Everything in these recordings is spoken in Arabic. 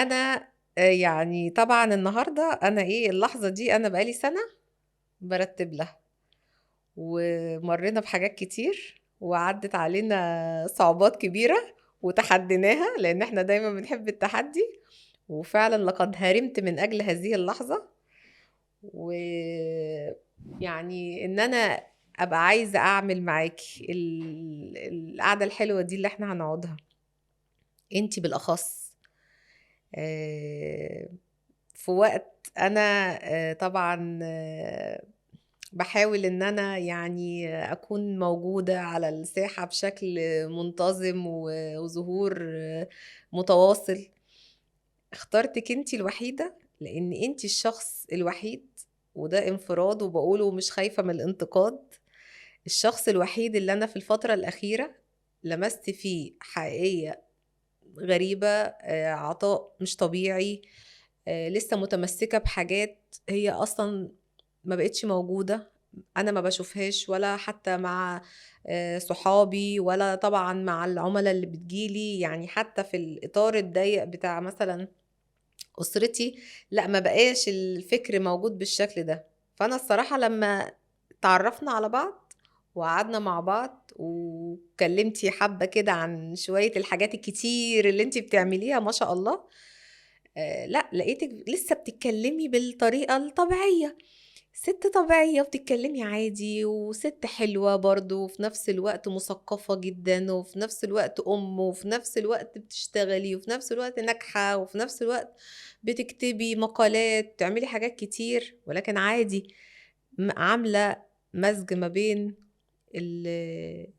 أنا يعني طبعًا النهارده أنا اللحظة دي أنا بقى لي سَنة بارتّب لها، ومرّينا بحاجات كتير، وعدِّت علينا صعوبات كبيرة وتحدّيناها، لإن إحنا دايمًا بنحب التحدّي، وفعلًا لقد هرمت من أجل هذه اللحظة، ويعني إن أنا أبقى عايزة أعمل معاكِ القعدة الحلوة دي اللي إحنا هنقعدها، أنتِ بالأخص. آآ في وقت أنا طبعًا باحاول إن أنا يعني أكون موجودة على الساحة بشكل منتظم وظهور متواصل. اخترتِك أنتِ الوحيدة، لإن أنتِ الشخص الوحيد وده انفراد وباقوله مش خايفة من الانتقاد، الشخص الوحيد اللي أنا في الفترة الأخيرة لمست فيه حقيقية غريبة، عطاء مش طبيعي، لسه متمسكة بحاجات هي أصلًا ما بقِتش موجودة، أنا ما باشوفهاش ولا حتى مع صحابي ولا طبعًا مع العُملا اللي بتيجي لي، يعني حتى في الإطار الضيّق بتاع مثلًا أسرتي، لأ ما بقاش الفكر موجود بالشكل ده. فأنا الصراحة لمّا اتعرّفنا على بعض وقعدنا مع بعض واتكلمتِ حبّة كده عن شوية الحاجات الكتير اللي أنتِ بتعمليها ما شاء الله، لأ لقيتِك لسه بتتكلمي بالطريقة الطبيعية، سِت طبيعية وبتتكلمي عادي وسِت حلوة برضه وفي نفس الوقت مثقفة جدًا وفي نفس الوقت وفي نفس الوقت بتشتغلي وفي نفس الوقت ناجحة وفي نفس الوقت بتكتبي مقالات، بتعملي حاجات كتير، ولكن عادي عاملة مزج ما بين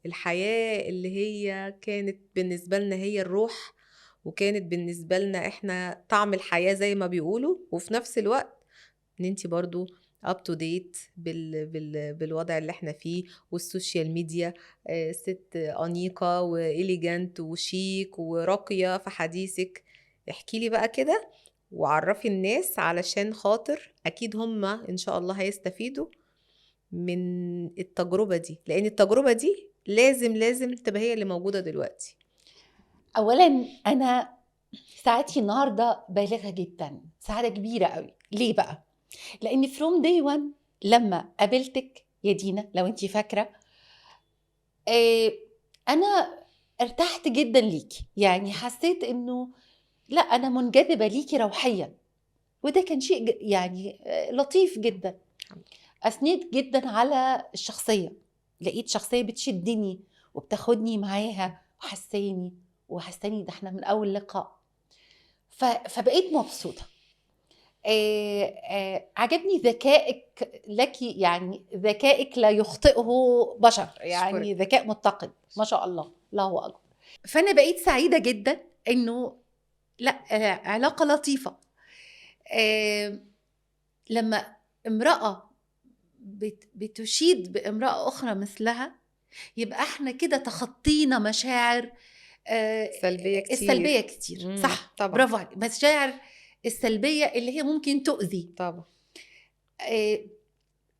الحياة اللي هي كانت بالنسبة لنا هي الروح، وكانت بالنسبة لنا إحنا طعم الحياة زي ما بيقولوا، وفي نفس الوقت إن أنتِ برضه up to date بالوضع اللي إحنا فيه، والسوشيال ميديا سِت أنيقة وelegant وشيك وراقية في حديثِك. احكي لي بقى كده وعرّفي الناس علشان خاطر أكيد هُم إن شاء الله هيستفيدوا من التجربة دي، لإن التجربة دي لازم تبقى هي اللي موجودة دلوقتي. اولا انا سعادتي النهارده بالغه جدا، سعاده كبيره قوي. ليه بقى؟ لان فروم داي 1 لما قابلتك يا دينا، لو انت فاكره، آه، انا ارتحت جدا ليكي. يعني حسيت انه لا، انا منجذبه ليكي روحيا، وده كان شيء يعني لطيف جدا. الحمد لله. اثنيت جدا على الشخصيه، لقيت شخصيه بتشدني وبتاخدني معاها وحساني ده احنا من اول لقاء. فبقيت مبسوطة. عجبني ذكائك، لك يعني ذكائك لا يخطئه بشر، يعني أشكرِك. ذكاء متقن ما شاء الله، الله أكبر. فأنا بقيت سعيدة جدا إنه لا، علاقة لطيفة. آه، لما امرأة بتشيد بامرأة أخرى مثلها، يبقى احنا كده تخطينا مشاعر سلبية السلبية كتير. كتير. صح، طبعًا، برافو عليك. مشاعر السلبية اللي هي ممكن تؤذي. طبعًا. آه،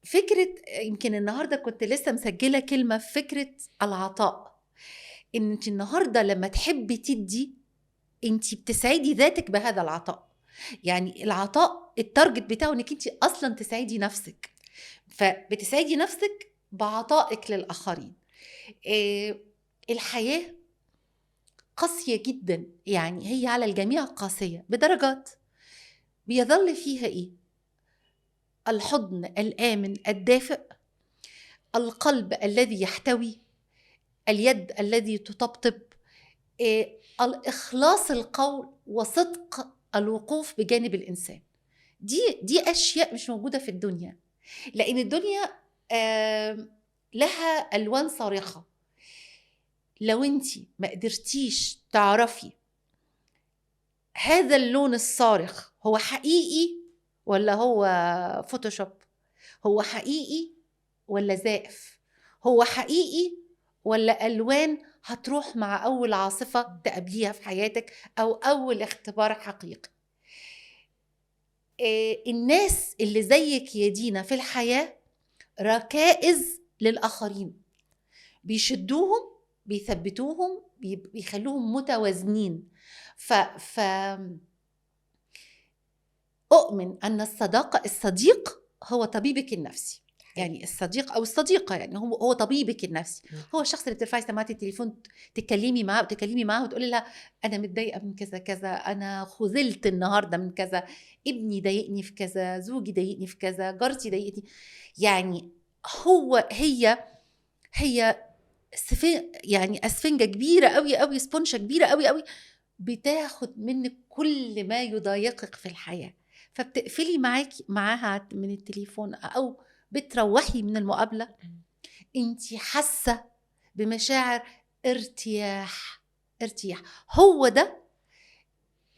فكرة، يمكن النهاردة كنت لسه مسجلة كلمة في فكرة العطاء، ان انت النهاردة لما تحبي تدي، انت بتسعدي ذاتك بهذا العطاء. يعني العطاء التارجت بتاعه انك انت اصلا تسعدي نفسك، فبتسعدي نفسك بعطائك للآخرين. الحياة قاسية جدا، يعني هي على الجميع قاسية بدرجات. بيظل فيها ايه؟ الحضن الآمن الدافئ، القلب الذي يحتوي، اليد الذي تطبطب، الإخلاص القول وصدق الوقوف بجانب الإنسان. دي أشياء مش موجودة في الدنيا، لأن الدنيا لها ألوان صارخة. لو أنت ما قدرتيش تعرفي هذا اللون الصارخ هو حقيقي ولا هو فوتوشوب، هو حقيقي ولا زائف، هو حقيقي ولا ألوان هتروح مع أول عاصفة تقابليها في حياتك أو أول اختبار حقيقي. الناس اللي زيك يا دينا في الحياة ركائز للآخرين، بيشدوهم، بيثبتوهم، بيخلوهم متوازنين. ف أؤمن أن الصديق هو طبيبك النفسي. يعني الصديق أو الصديقة يعني هو طبيبك النفسي. هو الشخص اللي بترفعي سماعة التليفون تكلمي معاه وتقولي لها أنا متضايقة من كذا كذا، أنا خذلت النهاردة من كذا، ابني ضايقني في كذا، زوجي ضايقني في كذا، جارتي ضايقتني. يعني هي يعني أسفنجة كبيرة قوي قوي، سبونشة كبيرة قوي قوي، بتاخد منك كل ما يضايقك في الحياة. فبتقفلي معاها من التليفون أو بتروحي من المقابلة انتي حاسة بمشاعر ارتياح. هو ده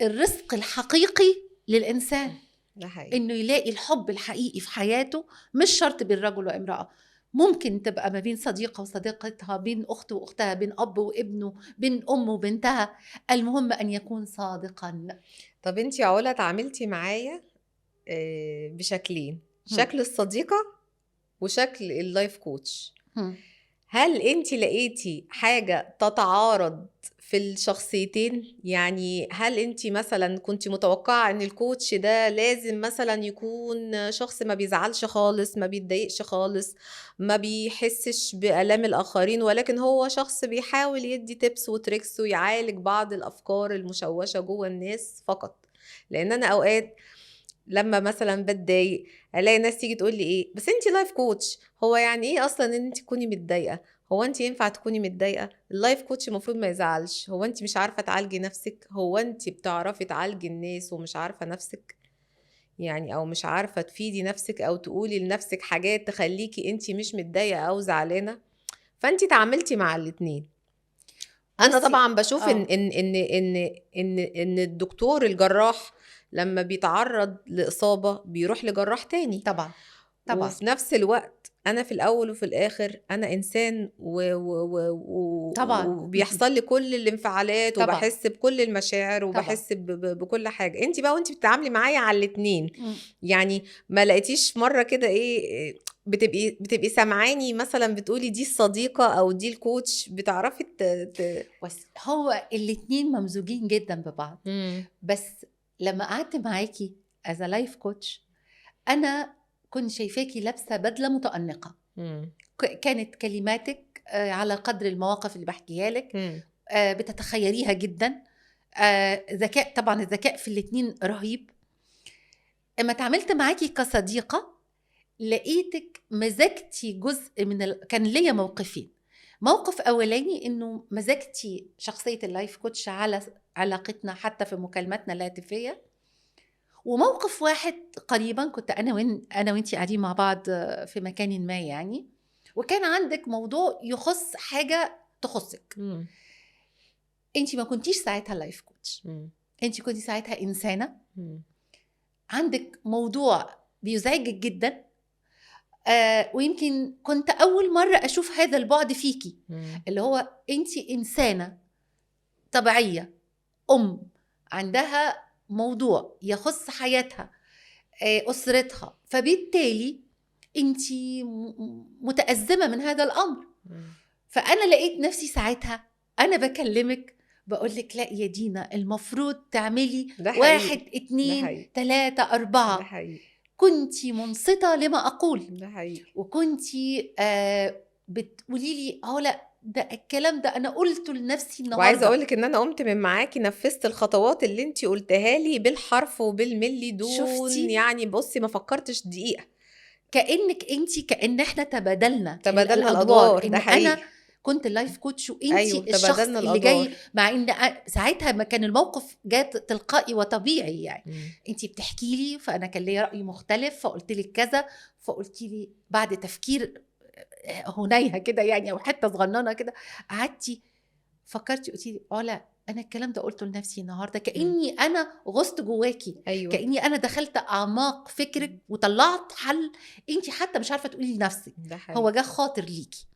الرزق الحقيقي للإنسان، ده حقيقي. إنه يلاقي الحب الحقيقي في حياته. مش شرط بين رجل وامرأة، ممكن تبقى ما بين صديقة وصديقتها، بين أخت وأختها، بين أب وابنه، بين أم وبنتها. المهم أن يكون صادقا. طب انتي يا علا اتعاملتي معايا بشكلين، شكل الصديقة وشكل اللايف كوتش. هل انتي لقيتي حاجة تتعارض في الشخصيتين؟ يعني هل انتي مثلا كنتي متوقعة ان الكوتش ده لازم مثلا يكون شخص ما بيزعلش خالص، ما بيتضايقش خالص، ما بيحسش بآلام الآخرين، ولكن هو شخص بيحاول يدي تيبس وتريكس ويعالج بعض الأفكار المشوشة جوه الناس فقط؟ لأن أنا أوقات لما مثلا بتضايق الاقي ناس تيجي تقول لي ايه، بس انتي لايف كوتش، هو يعني ايه اصلا ان انتي تكوني متضايقه؟ هو انتي ينفع تكوني متضايقه؟ اللايف كوتش المفروض ما يزعلش. هو انتي مش عارفه تعالجي نفسك؟ هو انتي بتعرفي تعالجي الناس ومش عارفه نفسك؟ يعني او مش عارفه تفيدي نفسك او تقولي لنفسك حاجات تخليكي انتي مش متضايقه او زعلانه؟ فانتي تعاملتي مع الاتنين. انا طبعا بشوف ان الدكتور الجراح لما بيتعرض لإصابة بيروح لجراح تاني. طبعا. وفي نفس الوقت أنا في الأول وفي الآخر أنا إنسان طبعا. وبيحصل لي كل الانفعالات طبعا. وبحس بكل المشاعر وبحس بكل حاجة. انتي بقى وانتي بتتعاملي معايا على الاتنين، يعني ما لقيتيش مرة كده ايه بتبقي سامعاني مثلا بتقولي دي الصديقة او دي الكوتش بتعرفي بس هو الاتنين ممزوجين جدا ببعض. بس لما قعدت معاكي as a life coach أنا كنت شايفاكي لابسة بدلة متأنقة. كانت كلماتك على قدر المواقف اللي بحكيها لك بتتخيليها جدا. ذكاء، طبعا الذكاء في الاتنين رهيب. اما تعاملت معاكي كصديقة لقيتك مزجتي جزء من كان ليا موقفين. موقف أولاني إنه مزجتي شخصية اللايف كوتش على علاقتنا حتى في مكالماتنا الهاتفية. وموقف واحد قريبا كنت أنا وإنتي قاعدين مع بعض في مكان ما يعني، وكان عندك موضوع يخص حاجة تخصك. إنتي ما كنتيش ساعتها لايف كوتش، إنتي كنتي ساعتها إنسانة عندك موضوع بيزعجك جدا. ويمكن كنت أول مرة أشوف هذا البعد فيكي، اللي هو أنتي إنسانة طبيعية، عندها موضوع يخص حياتها، أسرتها، فبالتالي أنتي متأزمة من هذا الأمر. فأنا لقيت نفسي ساعتها أنا بكلمك بقولك لا يا دينا المفروض تعملي 1 2 3 4. كنتي منصتة لما أقول. ده حقيقي. وكنتي بتقولي لي لا ده الكلام ده أنا قلته لنفسي النهاردة. وعايزة أقولك إن أنا قمت من معاكي نفذت الخطوات اللي انتي قلتها لي بالحرف وبالملي دون شفتي؟ يعني بصي ما فكرتش دقيقة. كأن احنا تبادلنا الأدوار. ده حقيقي. أنا كنت اللايف كوتش وانتي أيوة الشخص اللي الأدوار. جاي، مع ان ساعتها ما كان الموقف جات تلقائي وطبيعي يعني. انتي بتحكي لي فانا كان لي رأي مختلف فقلت لك كذا، فقلتي لي بعد تفكير هنيها كده يعني او حته صغننه كده قعدتي فكرتي قلتي لي لا انا الكلام ده قلته لنفسي النهارده، كاني انا غصت جواكي. أيوة. كاني انا دخلت اعماق فكرك وطلعت حل انتي حتى مش عارفه تقولي لنفسك، هو جه خاطر ليكي.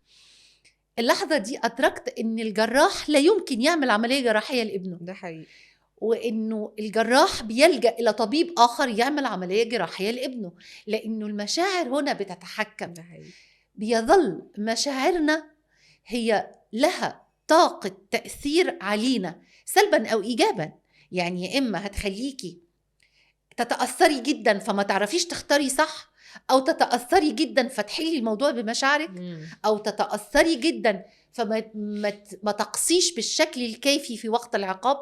اللحظه دي ادركت ان الجراح لا يمكن يعمل عمليه جراحيه لابنه. ده حقيقي. وانه الجراح بيلجأ الى طبيب اخر يعمل عمليه جراحيه لابنه، لانه المشاعر هنا بتتحكم. ده حقيقي. بيظل مشاعرنا هي لها طاقة تأثير علينا سلبا أو إيجابا. يعني يا إما هتخليكي تتأثري جدا فما تعرفيش تختاري صح، او تتأثري جدا فتحلي الموضوع بمشاعرك، او تتأثري جدا فما ما تقصيش بالشكل الكافي في وقت العقاب،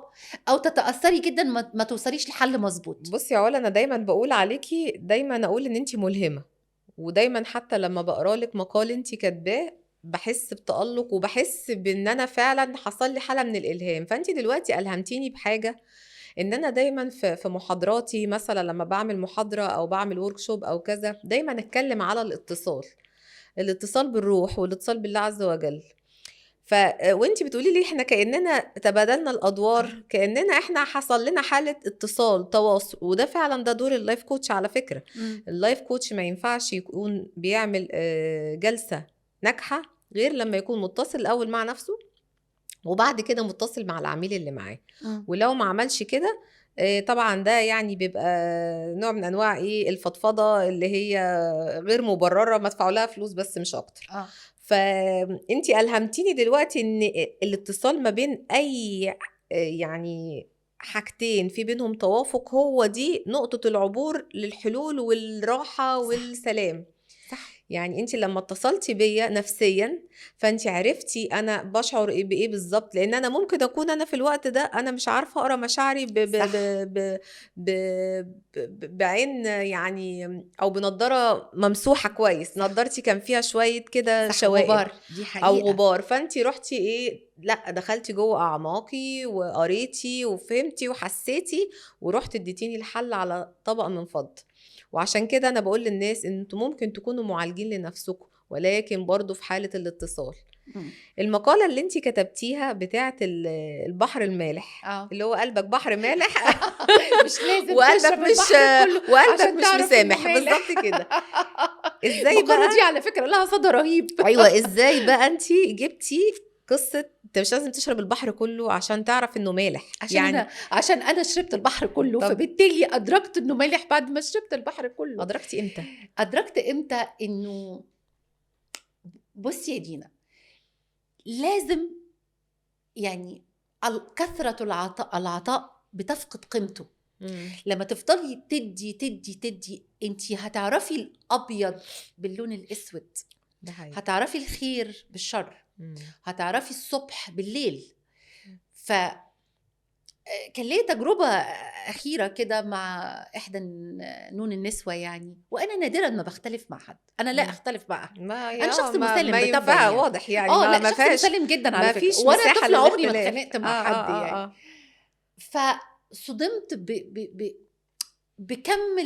او تتأثري جدا ما توصليش لحل مظبوط. بصي يا علا، انا دايما بقول عليكي، دايما اقول ان انتي ملهمة، ودايما حتى لما بقرا لك مقال انتي كاتباه بحس بتألق، وبحس بان انا فعلا حصل لي حالة من الالهام. فانتي دلوقتي الهمتيني بحاجة، ان انا دايما في محاضراتي مثلا لما بعمل محاضرة او بعمل وركشوب او كذا، دايما اتكلم على الاتصال بالروح والاتصال بالله عز وجل. وانتي بتقولي لي احنا كأننا تبادلنا الادوار، كأننا احنا حصل لنا حالة اتصال تواصل، وده فعلا ده دور اللايف كوتش على فكرة. اللايف كوتش ما ينفعش يكون بيعمل جلسة ناجحة غير لما يكون متصل الاول مع نفسه، وبعد كده متصل مع العميل اللي معاه. ولو ما عملش كده طبعا ده يعني بيبقى نوع من انواع الفضفضه اللي هي غير مبرره، ما تدفعوا لها فلوس بس مش اكتر. فانتي الهمتيني دلوقتي ان الاتصال ما بين اي يعني حاجتين في بينهم توافق، هو دي نقطه العبور للحلول والراحه والسلام. صح. يعني انت لما اتصلتي بيا نفسيا، فانت عرفتي انا بشعر بايه بالظبط، لان انا ممكن اكون انا في الوقت ده انا مش عارفه اقرا مشاعري بعين يعني، او بنضاره ممسوحه كويس، نضارتي كان فيها شويه كده شوائب غبار، دي حقيقة. او غبار. فانت رحتي لا دخلتي جوه اعماقي وقريتي وفهمتي وحسيتي، ورحت اديتيني الحل على طبق من فضه. وعشان كده انا بقول للناس ان انتوا ممكن تكونوا معالجين لنفسكم، ولكن برضو في حالة الاتصال. المقالة اللي انتي كتبتيها بتاعت البحر المالح، اللي هو قلبك بحر مالح مش لازم وقلبك مش مسامح، بالظبط كده. ازاي بقى دي على فكرة لها صدى رهيب. ايوه، ازاي بقى انتي جبتي قصة انت مش لازم تشرب البحر كله عشان تعرف انه مالح؟ عشان انا شربت البحر كله، فبالتالي ادركت انه مالح بعد ما شربت البحر كله. ادركتي امتى؟ ادركت امتى انه بصي يا دينا، لازم يعني كثرة العطاء بتفقد قيمته. لما تفضلي تدي انتي هتعرفي الابيض باللون الاسود، هتعرفي الخير بالشر، هتعرفي الصبح بالليل. كان لي تجربة أخيرة كده مع إحدى نون النسوة يعني، وأنا نادرا ما بختلف مع حد، أنا لا أختلف مع أحد، أنا شخص مسالم بطبعي يعني. واضح يعني لا شخص مسالم جدا على فكرة، وأنا طفل عمري ما اتخانقت مع حد يعني. فصدمت بكم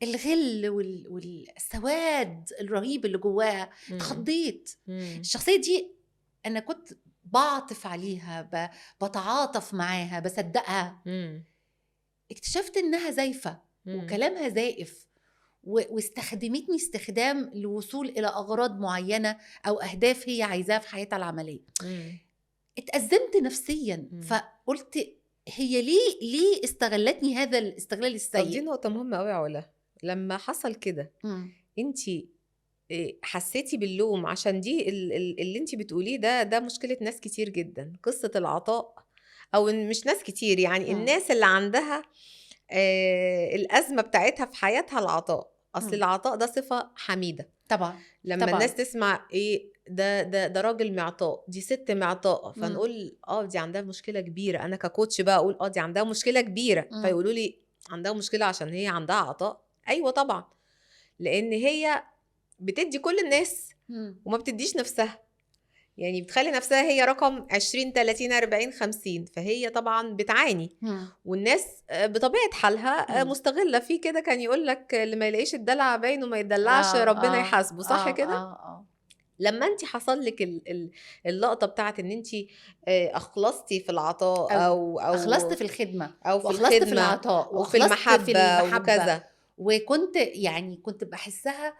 الغل والسواد الرهيب اللي جواها. اتخضيت. الشخصية دي أنا كنت بعطف عليها، بتعاطف معاها، بصدقها. اكتشفت انها زيفة وكلامها زائف، واستخدمتني استخدام للوصول الى اغراض معينة او اهداف هي عايزاها في حياتها العملية. اتأزمت نفسيا. فقلت هي ليه استغلتني هذا الاستغلال السيء؟ طب دي نقطة مهمة قوي يا علا. لما حصل كده انتي حسيتي باللوم؟ عشان دي اللي انتي بتقوليه ده مشكلة ناس كتير جدا، قصة العطاء، او مش ناس كتير يعني الناس اللي عندها الأزمة بتاعتها في حياتها العطاء. اصل العطاء ده صفة حميدة طبعا. لما الناس تسمع ده راجل معطاء، دي ست معطاء، فنقول دي عندها مشكلة كبيرة. انا ككوتش بقى اقول دي عندها مشكلة كبيرة. فيقولوا لي عندها مشكلة عشان هي عندها عطاء. ايوه طبعا، لان هي بتدي كل الناس وما بتديش نفسها، يعني بتخلي نفسها هي رقم 20 30 40 50. فهي طبعا بتعاني، والناس بطبيعة حالها مستغلة في كده. كان يقول لك اللي ما يلاقيش الدلع باين وما يدلعش ربنا يحاسبه، صح كده؟ لما انت حصل لك اللقطة بتاعت ان انت اخلصتي في العطاء او اخلصت في الخدمة، او في الخدمة في العطاء، وفي المحبة وكذا، وكنت يعني كنت بحسها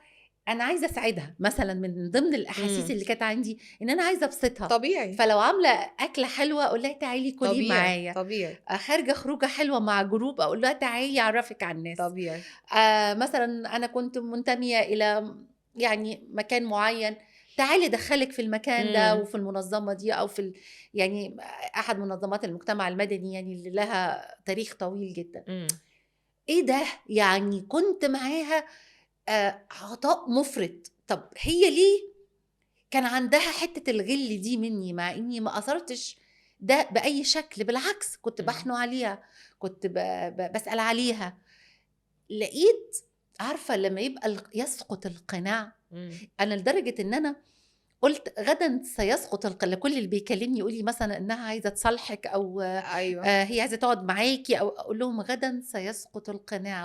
انا عايزه اساعدها. مثلا من ضمن الاحاسيس اللي كانت عندي ان انا عايزه ابسطها. طبيعي. فلو عامله اكله حلوه اقول لها تعالي كلي معايا. طبيعي. خارجه خروجه حلوه مع جروب اقول لها تعالي اعرفك على الناس. طبيعي. مثلا انا كنت منتميه الى يعني مكان معين، تعالي دخلك في المكان ده إمم. وفي المنظمة دي أو يعني أحد منظمات المجتمع المدني يعني اللي لها تاريخ طويل جدا. إمم. إيه ده؟ يعني كنت معاها عطاء مفرط. طب هي ليه كان عندها حتة الغل دي مني مع إني ما أثرتش ده بأي شكل؟ بالعكس كنت إمم. بحنو عليها، كنت بسأل عليها. لقيت، عارفة لما يبقى يسقط القناع. إمم. أنا لدرجة إن أنا قلت غدا سيسقط كل اللي بيكلمني يقول لي مثلا إنها عايزة تصالحك أو أيوه. هي عايزة تقعد معاكي، أو أقول لهم غدا سيسقط القناع.